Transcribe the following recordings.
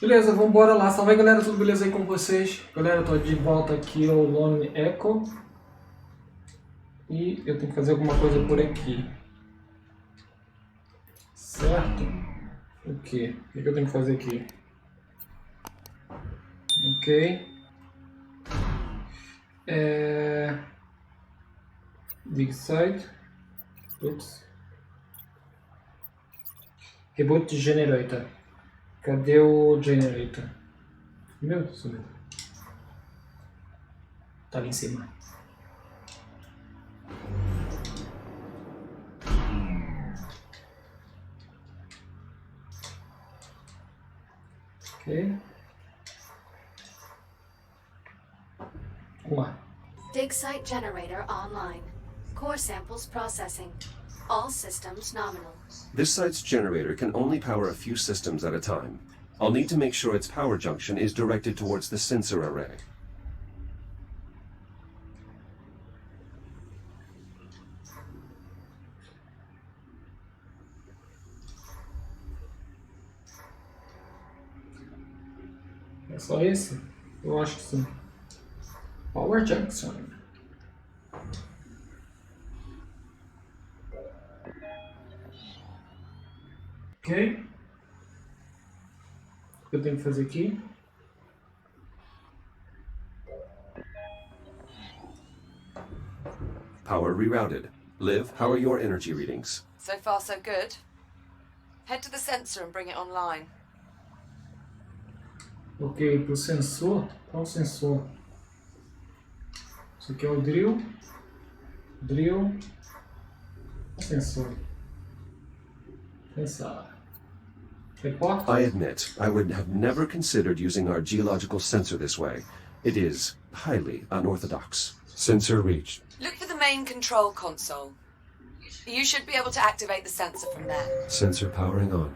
Beleza, vamos embora lá. Salve aí, galera, tudo beleza aí com vocês? Galera, eu tô de volta aqui ao Lone Echo. E eu tenho que fazer alguma coisa por aqui. Certo? O quê? O que eu tenho que fazer aqui? Ok. Dig site. Ups. Reboot generator. Cadê o generator? Meu Deus. Tá ali em cima. Ok. Vamos lá. Dig site generator online. Core samples processing. All systems nominal. This site's generator can only power a few systems at a time. I'll need to make sure its power junction is directed towards the sensor array. É só esse? Eu acho que sim. Power junction. Ok. O que eu tenho que fazer aqui? Power rerouted. Liv, how are your energy readings? So far, so good. Head to the sensor and bring it online. Ok, pro sensor. Qual o sensor? Isso aqui é o drill. Drill. O sensor. Sensor. Report. I admit, I would have never considered using our geological sensor this way. It is highly unorthodox. Sensor reached. Look for the main control console. You should be able to activate the sensor from there. Sensor powering on.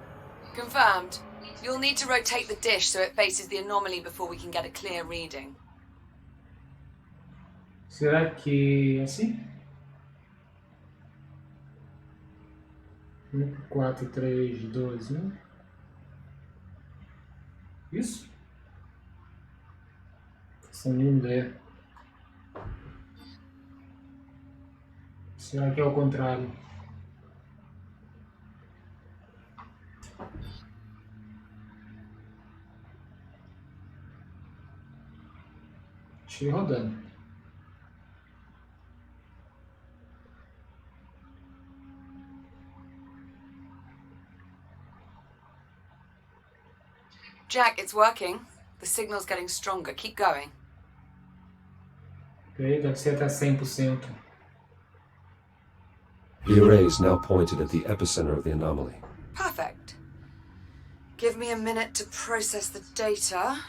Confirmed. You'll need to rotate the dish so it faces the anomaly before we can get a clear reading. Será que é assim? 4, 3, 2, 1. Isso? Sem nenhuma ideia. Será que é o contrário? Deixa eu ir rodando. Jack, it's working. The signal's getting stronger. Keep going. Ok, deve ser até 100%. The array is now pointed at the epicenter of the anomaly. Perfect. Give me a minute to process the data.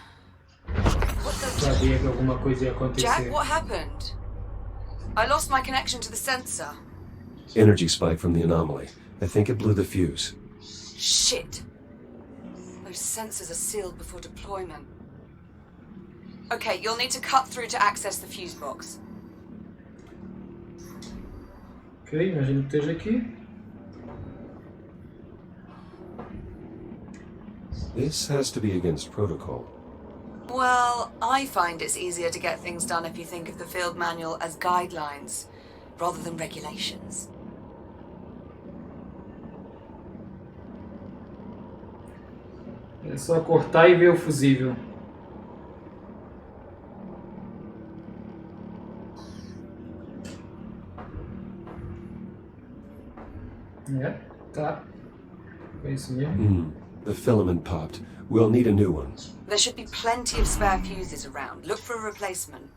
What the... Sabia que alguma coisa ia acontecer. Jack, what happened? I lost my connection to the sensor. Energy spike from the anomaly. I think it blew the fuse. Shit. Those sensors are sealed before deployment. Okay, you'll need to cut through to access the fuse box. Ok, imagino que esteja aqui. This has to be against protocol. Well, I find it's easier to get things done if you think of the field manual as guidelines, rather than regulations. É só cortar e ver o fusível. É, tá. É isso mesmo. The filament popped. We'll need a new one. There should be plenty of spare fuses around. Look for a replacement.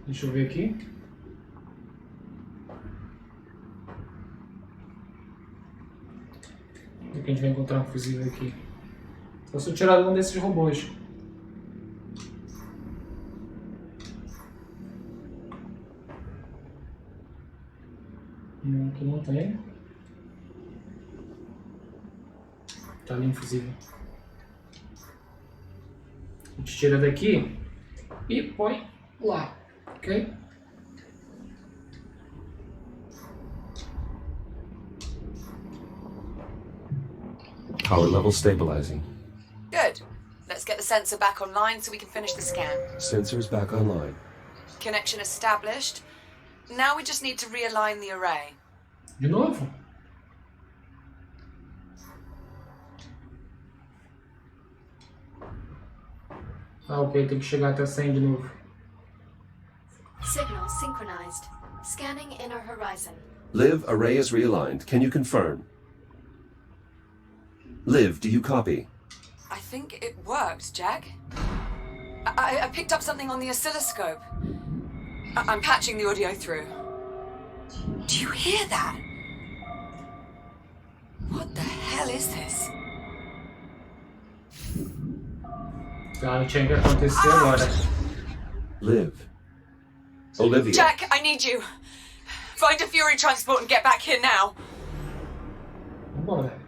Deixa eu ver aqui. Onde que a gente vai encontrar um fusível aqui? Só se eu tirar um desses robôs. Aqui não tem. Tá ali um fusível. A gente tira daqui e põe lá, ok? Power level stabilizing. Good. Let's get the sensor back online so we can finish the scan. Sensors back online. Connection established. Now we just need to realign the array. De novo? Ah, ok, tem que chegar até 100 de novo. Signal synchronized. Scanning inner horizon. Liv, array is realigned. Can you confirm? Liv, do you copy? I think it worked, Jack. I picked up something on the oscilloscope. I'm patching the audio through. Do you hear that? What the hell is this? Claro, tinha que acontecer agora. Liv. Olivia. Jack, I need you. Find a Fury transport and get back here now. Vambora.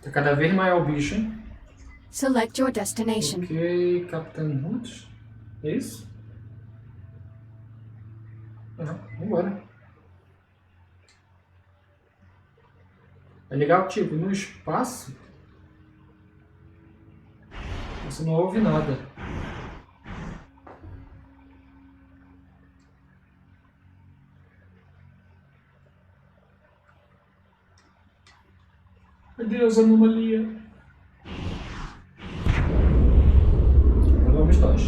Tá cada vez maior o bicho, hein? Select your destination. Ok, Capitão Hoods. É isso? Ah, vambora. É legal que, tipo, no espaço você não ouve nada. Meu Deus, anomalia. Agora vamos nós.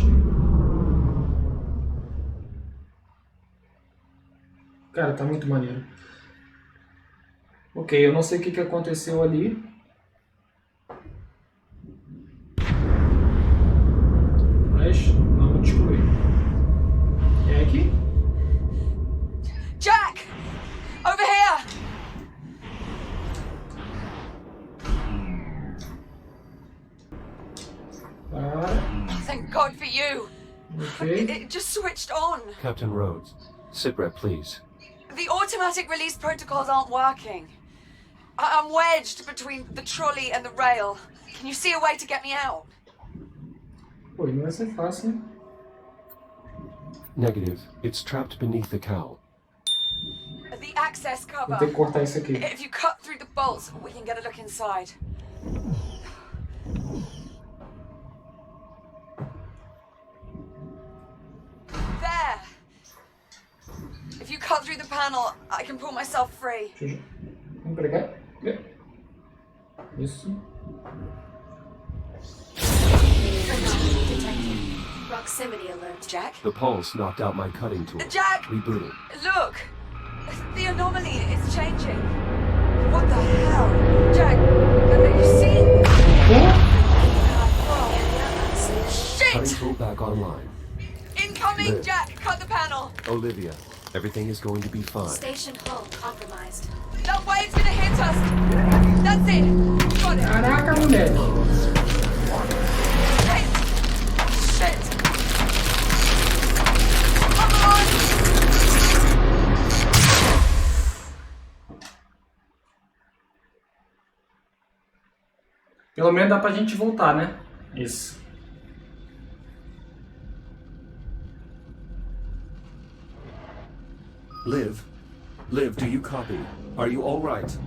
Cara, tá muito maneiro. Ok, eu não sei o que aconteceu ali. Mas vamos descobrir. É aqui? Jack! Over here! Para. Thank God for you. Ok. It just switched on. Captain Rhodes. Sitrep, please. The automatic release protocols aren't working. I'm wedged between the trolley and the rail. Can you see a way to get me out? Pô, não vai ser fácil, né? Negative. It's trapped beneath the cowl. The access Vou cover. ter que cortar isso aqui. If you cut through the bolts, we can get a look inside. There! If you cut through the panel, I can pull myself free. Deixa eu... Vamos pra cá. Isso. Anomaly detected. Proximity alert. Jack? The pulse knocked out my cutting tool. Jack! Rebooting. Look! The anomaly is changing. What the hell? Jack, are you seeing this? Cutting Shit! tool back online. Incoming, Liv. Jack! Cut the panel! Olivia, everything is going to be fine. Station hull compromised. That wave's gonna hit us! That's it! Got it! Caraca, moleque. Shit! Shit! Come on! Pelo menos dá pra gente voltar, né? Isso. Liv? Liv, do you copy? Are you all right?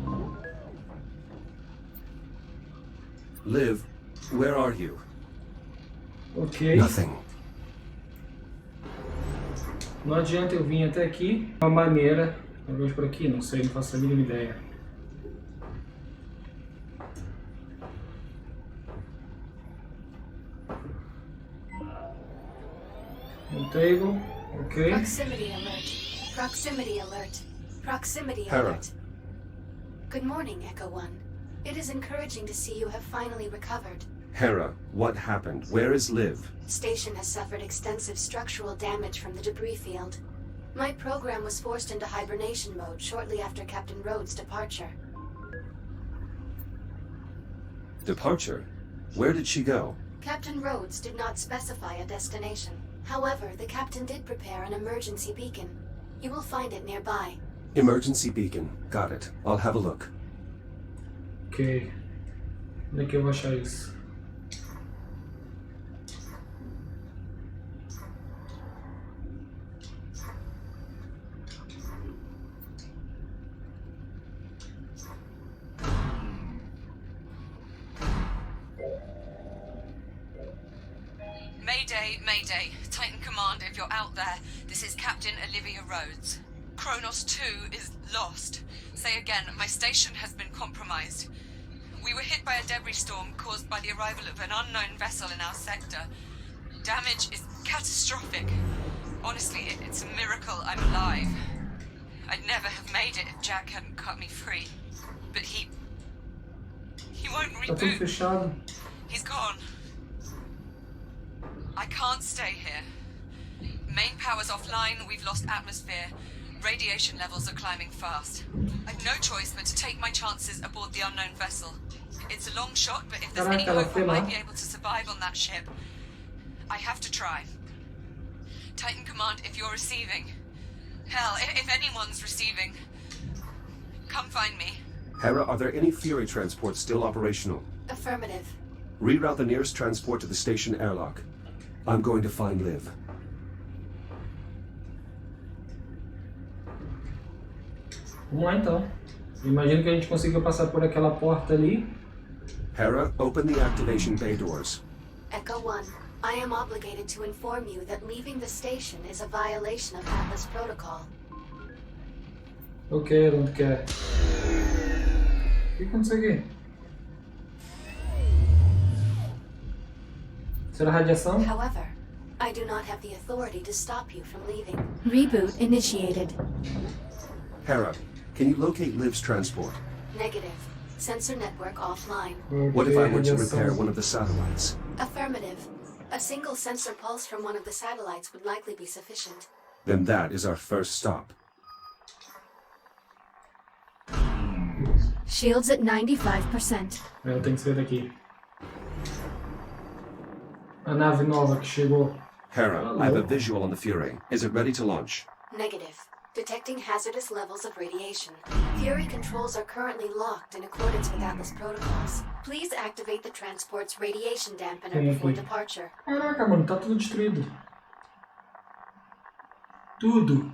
Liv, where are you? Ok. Nothing. Não adianta eu vir até aqui. Uma maneira. Talvez por aqui, não sei, não faço a mínima ideia. Um table. Ok. Proximity alert. Proximity alert. Proximity Hera. alert. Good morning, Echo One. It is encouraging to see you have finally recovered. Hera, what happened? Where is Liv? Station has suffered extensive structural damage from the debris field. My program was forced into hibernation mode shortly after Captain Rhodes' departure. Departure? Where did she go? Captain Rhodes did not specify a destination. However, the captain did prepare an emergency beacon. You will find it nearby. Emergency beacon. Got it. I'll have a look. Ok. Onde é que eu vou achar isso? Mayday, Mayday. Titan Command, if you're out there, this is Captain Olivia Rhodes. Kronos 2 is lost. Say again, my station has been compromised. We were hit by a debris storm caused by the arrival of an unknown vessel in our sector. Damage is catastrophic. Honestly, it's a miracle I'm alive. I'd never have made it if Jack hadn't cut me free. But he won't Tá tudo reboot. fechado. He's gone. I can't stay here. Main power's offline, we've lost atmosphere. Radiation levels are climbing fast. I've no choice but to take my chances aboard the unknown vessel. It's a long shot, but if there's any Caraca, ela hope foi I lá. might be able to survive on that ship, I have to try. Titan Command, if you're receiving. Hell, if anyone's receiving. Come find me. Hera, are there any Fury transports still operational? Affirmative. Reroute the nearest transport to the station airlock. I'm going to find Liv. Vamos lá então. Imagino que a gente consiga passar por aquela porta ali. Hera, open the activation bay doors. Echo 1, I am obligated to inform you that leaving the station is a violation of Atlas Protocol. Ok, onde quer? O que aconteceu aqui? Será radiação? However, I do not have the authority to stop you from leaving. Reboot initiated. Hera, can you locate Liv's transport? Negative. Sensor network offline. What if I Ok, want to radiação. repair one of the satellites? Affirmative. A single sensor pulse from one of the satellites would likely be sufficient. Then that is our first stop. Shields at 95%. Eu tenho que sair daqui. A nave nova que chegou. Hera, I have a visual on the Fury. Is it ready to launch? Negative. Detecting hazardous levels of radiation. Fury controls are currently locked in accordance with Atlas protocols. Please activate the transport's radiation dampener before departure. Caraca, mano, tá tudo destruído. Tudo.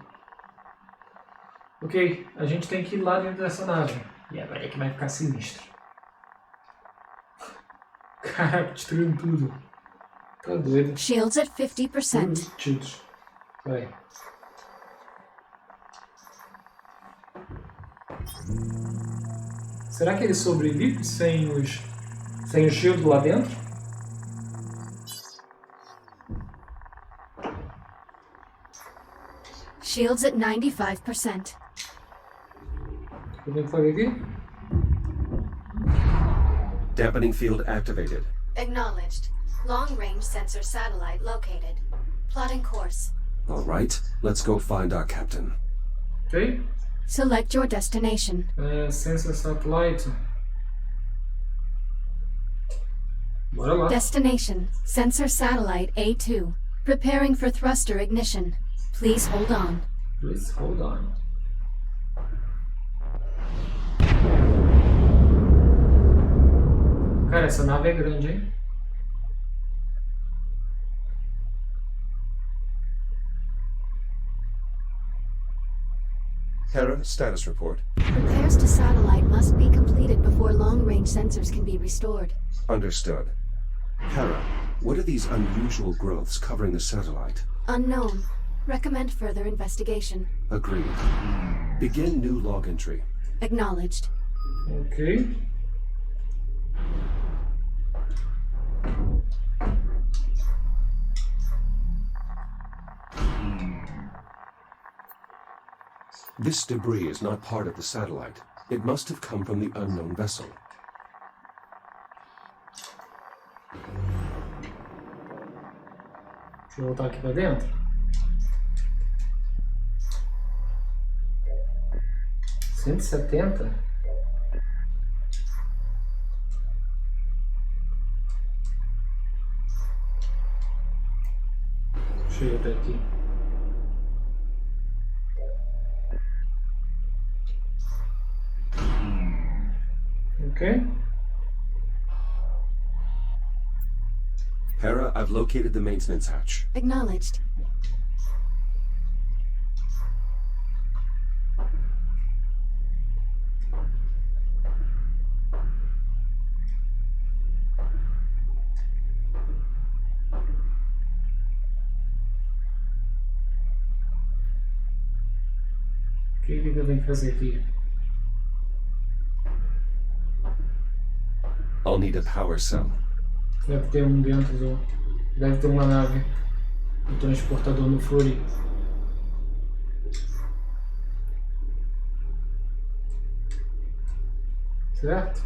Ok, a gente tem que ir lá dentro dessa nave. E agora é que vai ficar sinistro. Caraca, destruindo tudo. Tá doido. Shields at 50%. Tiros. Vai. Será que ele sobrevive sem o shield lá dentro? Shields at 95%. Podemos fazer aqui? Dampening field activated. Acknowledged. Long-range sensor satellite located. Plotting course. All right, let's go find our captain. Ok? Select your destination. Sensor satellite. Bora lá. Destination. Sensor satellite A2. Preparing for thruster ignition. Please hold on. Please hold on. Cara, essa nave é grande, hein? Hera, status report. Repairs to satellite must be completed before long-range sensors can be restored. Understood. Hera, what are these unusual growths covering the satellite? Unknown. Recommend further investigation. Agreed. Begin new log entry. Acknowledged. Ok. This debris is not part of the satellite. It must have come from the unknown vessel. Deixa eu voltar aqui pra dentro. $170? Deixa eu ir até aqui. Ok. Hera, I've located the maintenance hatch. Acknowledged. O que eu tenho que fazer aqui? I'll need a power cell. Deve ter um dentro do... Deve ter uma nave. Um transportador no Fury. Certo?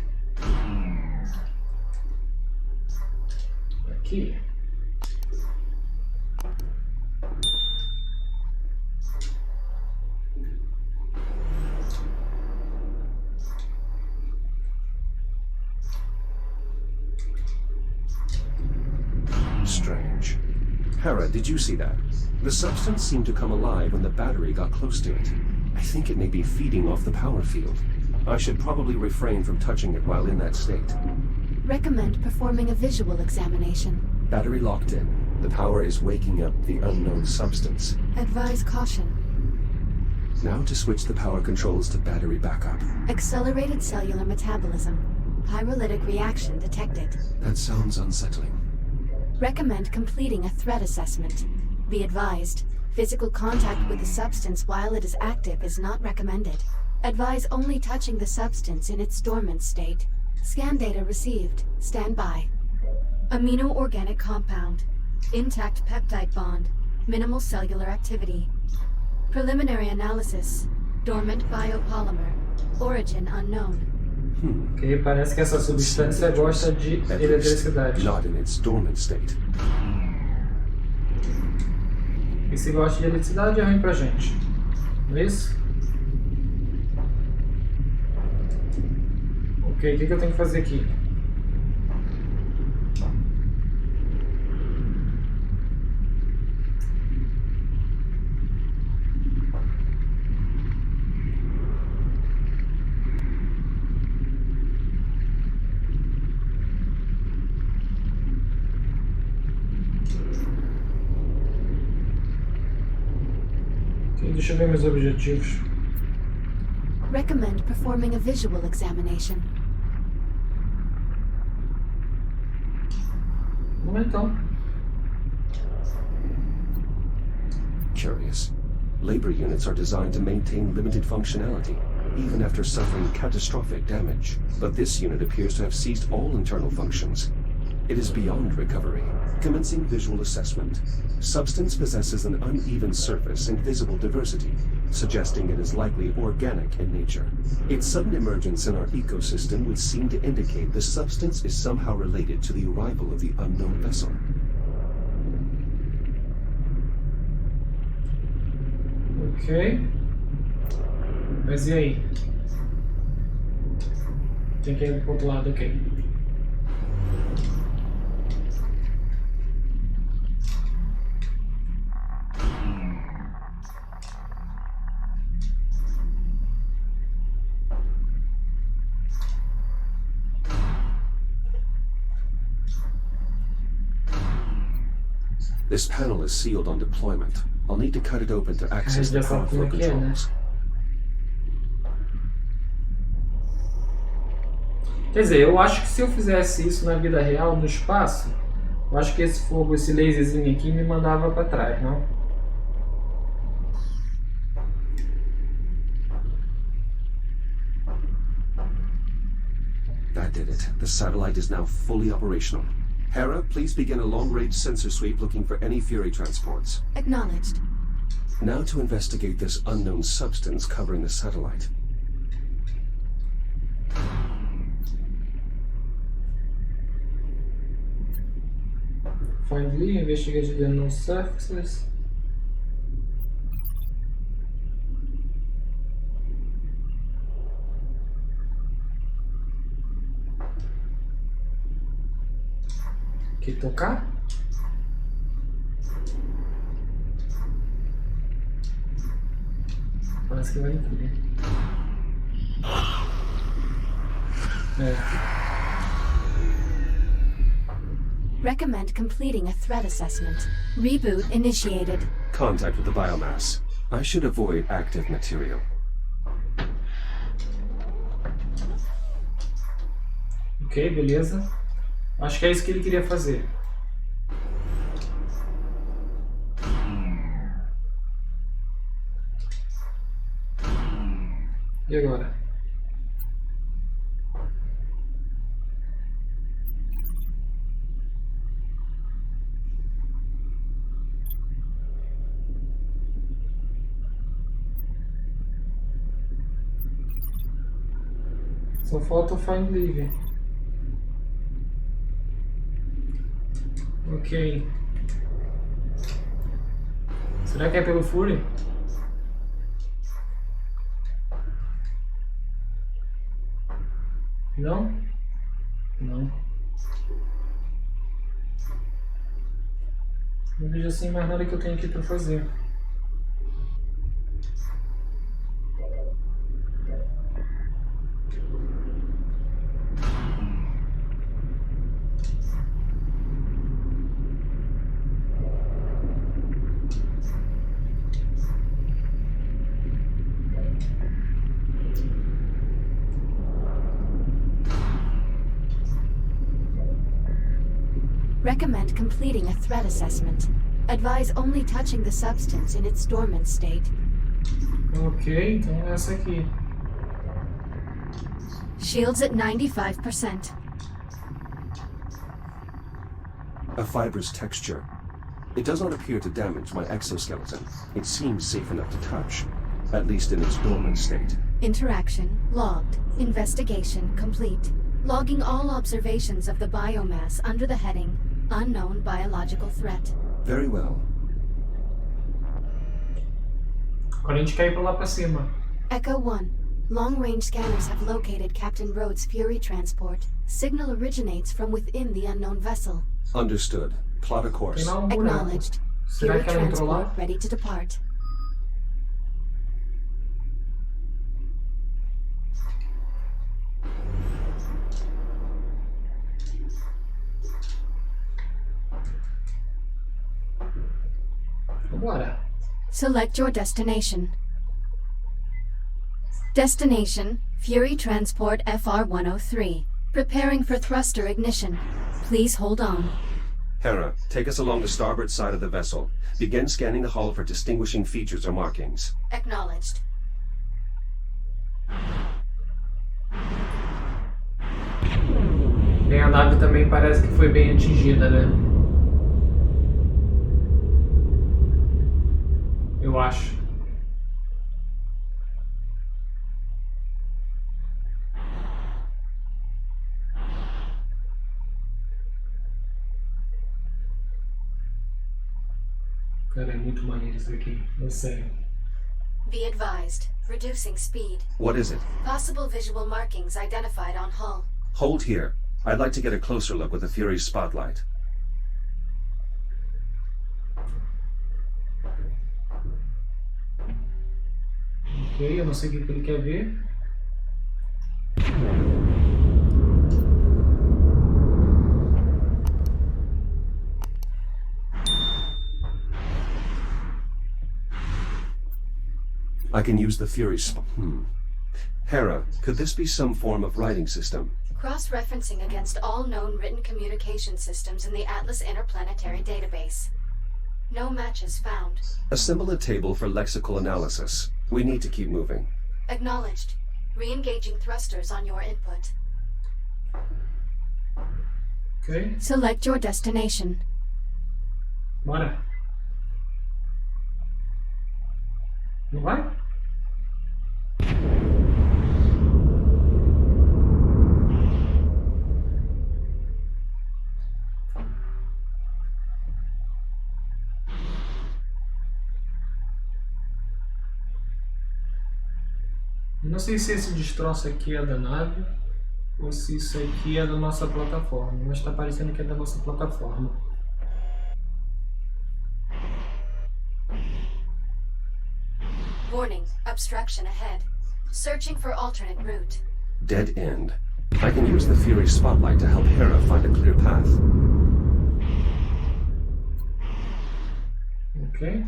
Aqui. Strange. Hera, did you see that? The substance seemed to come alive when the battery got close to it. I think it may be feeding off the power field. I should probably refrain from touching it while in that state. Recommend performing a visual examination. Battery locked in. The power is waking up the unknown substance. Advise caution. Now to switch the power controls to battery backup. Accelerated cellular metabolism. Pyrolytic reaction detected. That sounds unsettling. Recommend completing a threat assessment. Be advised, physical contact with the substance while it is active is not recommended. Advise only touching the substance in its dormant state. Scan data received. Stand by. Amino-organic compound. Intact peptide bond. Minimal cellular activity. Preliminary analysis. Dormant biopolymer. Origin unknown. Ok, parece que essa substância gosta de At least eletricidade. not in its dormant state. E se gosta de eletricidade é ruim pra gente. Não é isso? Ok, o que eu tenho que fazer aqui? Ok, deixa eu ver meus objetivos. Recommend performing a visual examination. Vamos lá, então. Curious. Labor units are designed to maintain limited functionality, even after suffering catastrophic damage. But this unit appears to have ceased all internal functions. It is beyond recovery. Commencing visual assessment. Substance possesses an uneven surface and visible diversity, suggesting it is likely organic in nature. Its sudden emergence in our ecosystem would seem to indicate the substance is somehow related to the arrival of the unknown vessel. Ok. Mas e aí? Tem que ir pro outro lado, ok. This panel is sealed on deployment. I'll need to cut it open to access the power flow controls. Quer dizer, eu acho que se eu fizesse isso na vida real, no espaço, eu acho que esse fogo, esse laserzinho aqui me mandava para trás, não? That did it. The satellite is now fully operational. Hera, please begin a long-range sensor sweep looking for any Fury transports. Acknowledged. Now to investigate this unknown substance covering the satellite. Find Lee, investigate the unknown surfaces. Aqui tocar. Parece que vai incluir. Recommend completing a threat assessment. Reboot initiated. Contact with the biomass. I should avoid active material. Ok, beleza. Acho que é isso que ele queria fazer. E agora? Só falta o Find Live. Ok. Será que é pelo Fury? Não? Não. Não vejo assim mais nada que eu tenho aqui para fazer. Recommend completing a threat assessment. Advise only touching the substance in its dormant state. Ok, então é essa aqui. Shields at 95%. A fibrous texture. It does not appear to damage my exoskeleton. It seems safe enough to touch, at least in its dormant state. Interaction logged. Investigation complete. Logging all observations of the biomass under the heading Unknown Biological Threat. Very well. Agora a gente quer ir pra lá pra cima. Echo 1. Long-range scanners have located Captain Rhodes' Fury transport. Signal originates from within the unknown vessel. Understood. Plot a course. Tem lá um buraco. Acknowledged. Será Fury que ela entrou lá? transport ready to depart. Vambora. Select your destination. Destination, Fury Transport FR-103. Preparing for thruster ignition. Please hold on. Hera, take us along the starboard side of the vessel. Begin scanning the hull for distinguishing features or markings. Acknowledged. Bem, a nave também parece que foi bem atingida, né? Eu acho. Cara, é muito maneiro isso aqui. É sério. Be advised. Reducing speed. What is it? Possible visual markings identified on hull. Hold here. I'd like to get a closer look with the Fury's spotlight. Ok, eu não sei o que ele quer ver. I can use the Fury's... Hera, could this be some form of writing system? Cross-referencing against all known written communication systems in the Atlas Interplanetary Database. No matches found. Assemble a table for lexical analysis. We need to keep moving. Acknowledged. Re-engaging thrusters on your input. Ok, Select your destination. bora. Não vai? Eu não sei se esse destroço aqui é da nave ou se isso aqui é da nossa plataforma, mas está parecendo que é da nossa plataforma. Warning. Obstruction ahead. Searching for alternate route. Dead end. I can use the Fury's spotlight to help Hera find a clear path. Ok.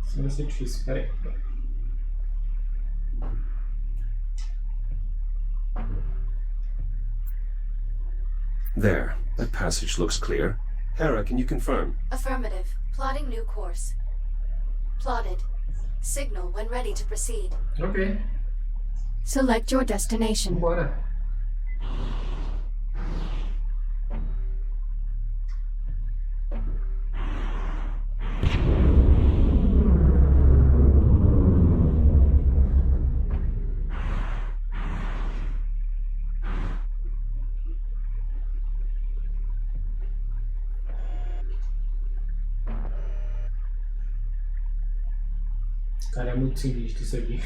Isso vai ser difícil, peraí. There. That passage looks clear. Hera, can you confirm? Affirmative. Plotting new course. Plotted. Signal when ready to proceed. Ok, Select your destination. bora. Cara, é muito sinistro isso aqui.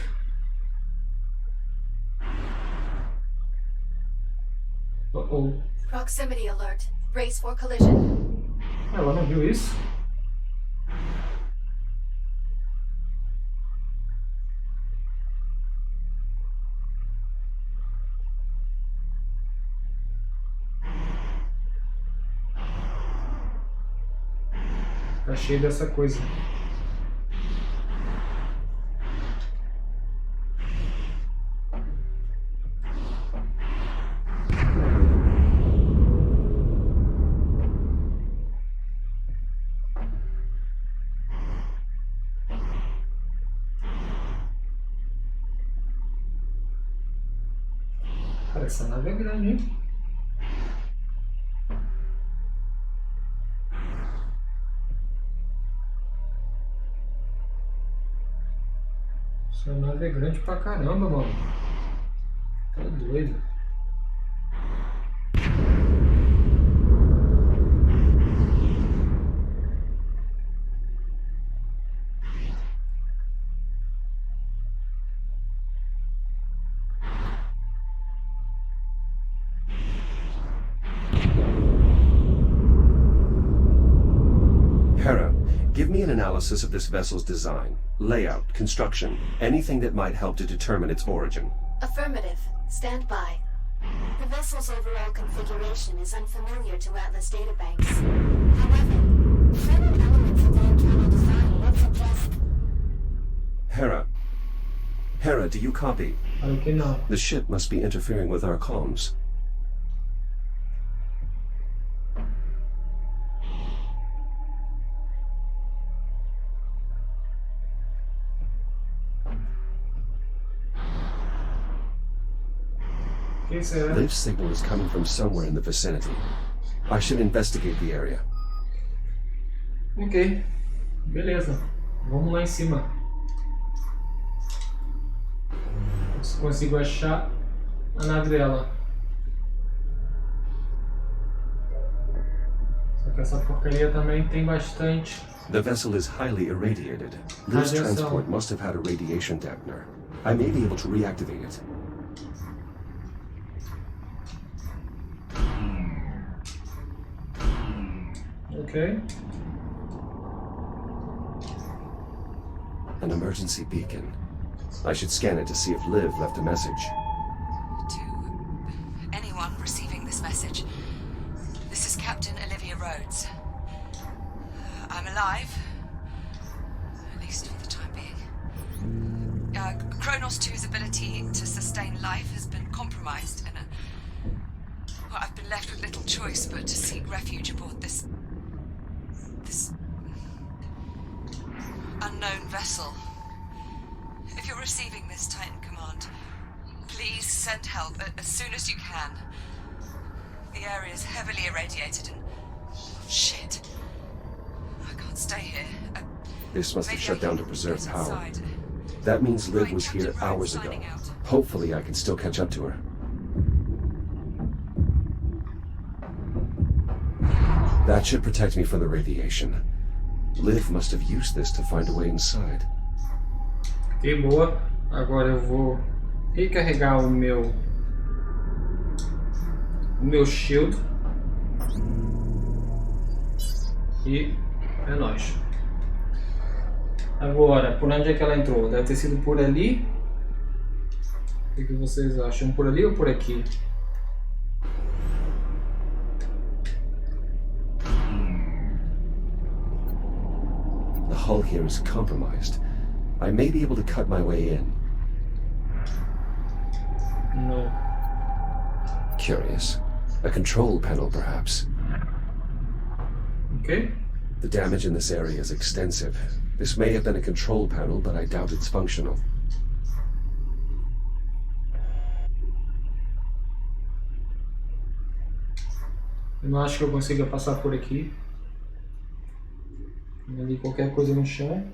Oh. Proximity alert. Brace for collision. Ela não viu isso? Tá cheio dessa coisa. Cara, essa nave é grande, hein? Essa nave é grande pra caramba, mano. Tá doido. Hera, give me an analysis of this vessel's design, layout, construction, anything that might help to determine its origin. Affirmative. Stand by. The vessel's overall configuration is unfamiliar to Atlas databanks. However, certain elements of the internal design would suggest... Hera, do you copy? Claro que não. The ship must be interfering with our comms. Que será? Liv's signal is coming from somewhere in the vicinity. I should investigate the area. Ok. Beleza. Vamos lá em cima. Ver se consigo achar a nave dela. Só que essa porcaria também tem bastante. The vessel is highly irradiated. Liv's Radiação. transport must have had a radiation dampener. I may be able to reactivate it. Ok. An emergency beacon. I should scan it to see if Liv left a message. To anyone receiving this message, this is Captain Olivia Rhodes. I'm alive, at least for the time being. Kronos 2's ability to sustain life has been compromised, and well, I've been left with little choice but to seek refuge aboard this unknown vessel. If you're receiving this, Titan Command, please send help as soon as you can. The area is heavily irradiated and... shit. I can't stay here. This must have Maybe shut I down can to preserve get power. inside. That means Liv Right, was here Captain hours Rhodes ago. signing out. Hopefully I can still catch up to her. That should protect me from the radiation. Liv must have used this to find a way inside. Ok, boa. Agora eu vou recarregar o meu shield. E é nóis. Agora, por onde é que ela entrou? Deve ter sido por ali. O que vocês acham? Por ali ou por aqui? The hull here is compromised. I may be able to cut my way in. No. Curious. A control panel, perhaps. Ok? The damage in this area is extensive. This may have been a control panel, but I doubt it's functional. Eu não acho que eu consiga passar por aqui. Tem ali qualquer coisa no chão,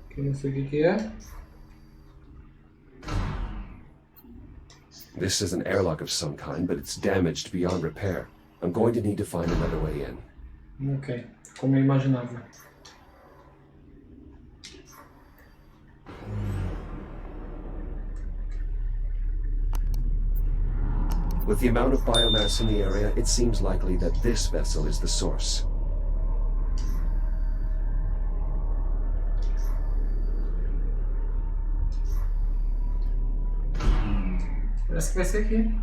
que eu não sei o que é. This is an airlock of some kind, but it's damaged beyond repair. I'm going to need to find another way in. Ok, como eu imaginava. With the amount of biomass in the area, it seems likely that this vessel is the source. Parece que vai ser aqui.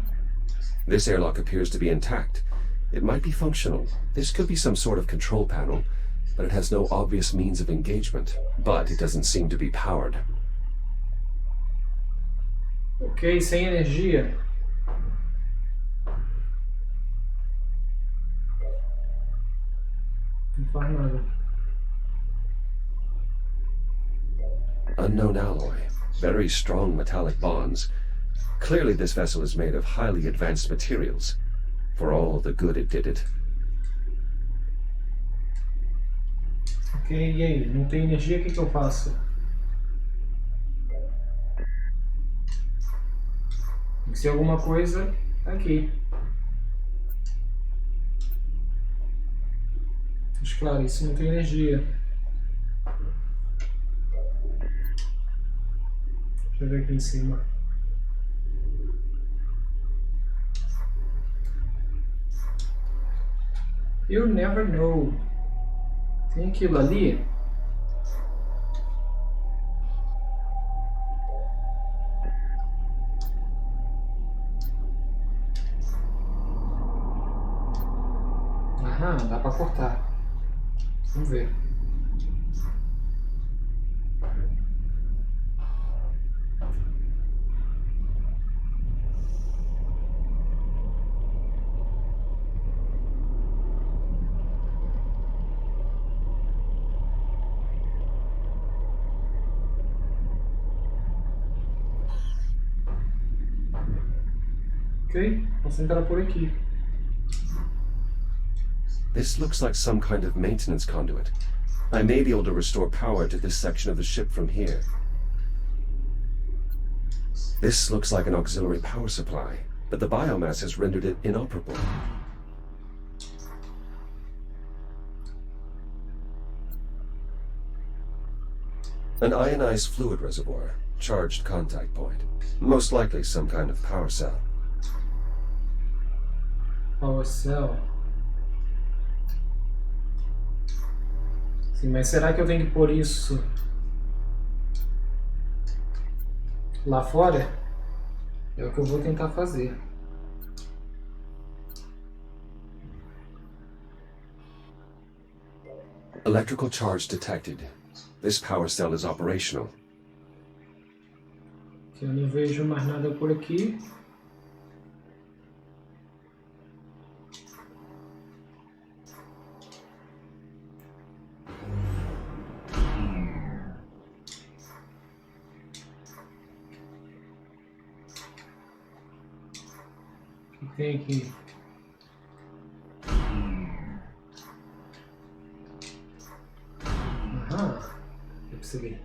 This airlock appears to be intact. It might be functional. This could be some sort of control panel, but it has no obvious means of engagement. But it doesn't seem to be powered. Ok, sem energia. Não faz nada. Unknown alloy. Very strong metallic bonds. Clearly this vessel is made of highly advanced materials. For all the good it did it. Ok, e aí? Não tem energia, o que eu faço? Tem que ser alguma coisa aqui. Mas claro, isso não tem energia. Deixa eu ver aqui em cima. You never know. Tem aquilo ali. Aham, dá pra cortar. Vamos ver. Ok, posso entrar por aqui. This looks like some kind of maintenance conduit. I may be able to restore power to this section of the ship from here. This looks like an auxiliary power supply, but the biomass has rendered it inoperable. An ionized fluid reservoir, charged contact point. Most likely some kind of power cell. Power cell. Sim, mas será que eu tenho que pôr isso lá fora? É o que eu vou tentar fazer. Electrical charge detected. This power cell is operational. Eu não vejo mais nada por aqui. O que tem aqui? Aham, eu percebi.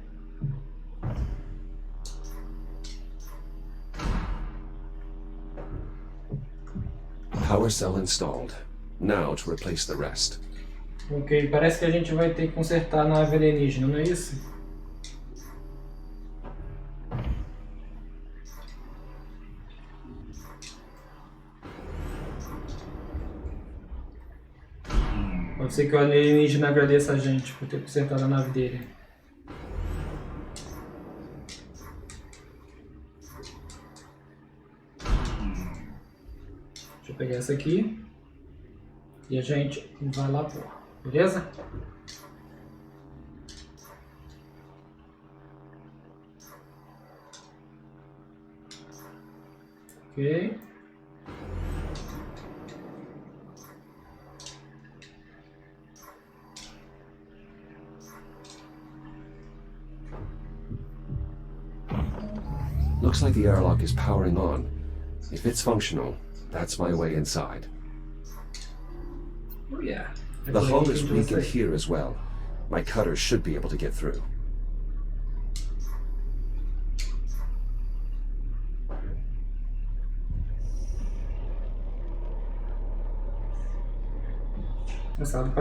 Power cell installed. Now to replace the rest. Ok, parece que a gente vai ter que consertar a nave alienígena, não é isso? Pode ser que o alienígena agradeça a gente por ter consertado a nave dele. Deixa eu pegar essa aqui. E a gente vai lá pôr, beleza? Ok. Looks like the airlock is powering on. If it's functional, that's my way inside. Oh yeah. The hull is weakened here as well. My cutters should be able to get through. Engraçado,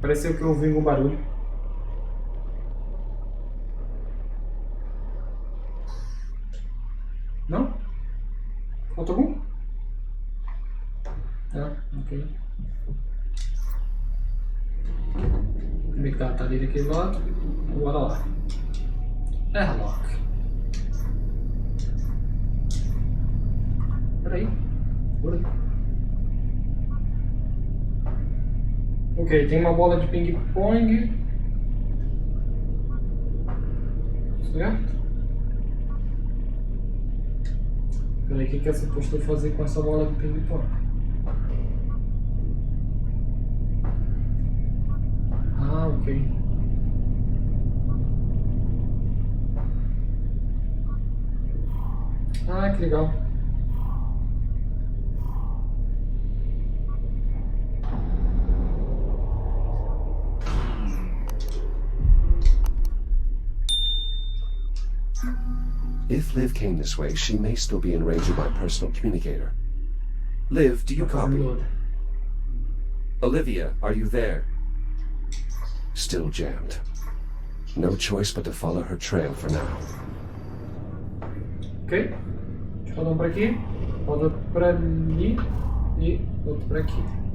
pareceu que eu ouvi um barulho. Não? Falta algum? Ah, ok. Como é que tá ali daquele lado? Bora lá. Airlock. Peraí. Bora aí. Ok, tem uma bola de ping-pong. Certo? Peraí, o que é suposto eu fazer com essa bola de ping-pong? Ah, ok. Ah, que legal. If Liv came this way, she may still be in range of my personal communicator. Liv, do you copy? Olivia, are you there? Still jammed. No choice but to follow her trail for now. Ok. Deixa eu rodar um para aqui, roda para ali e outro para aqui.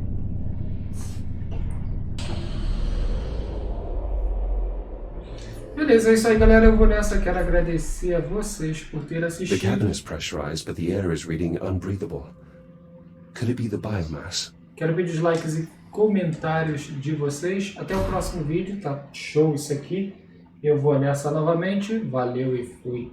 Beleza, é isso aí, galera. Eu vou nessa. Quero agradecer a vocês por ter The assistido. cabin is pressurized, but the air is reading unbreathable. Could it be the biomass? Quero pedir os likes e comentários de vocês. Até o próximo vídeo. Tá show isso aqui. Eu vou nessa novamente. Valeu e fui.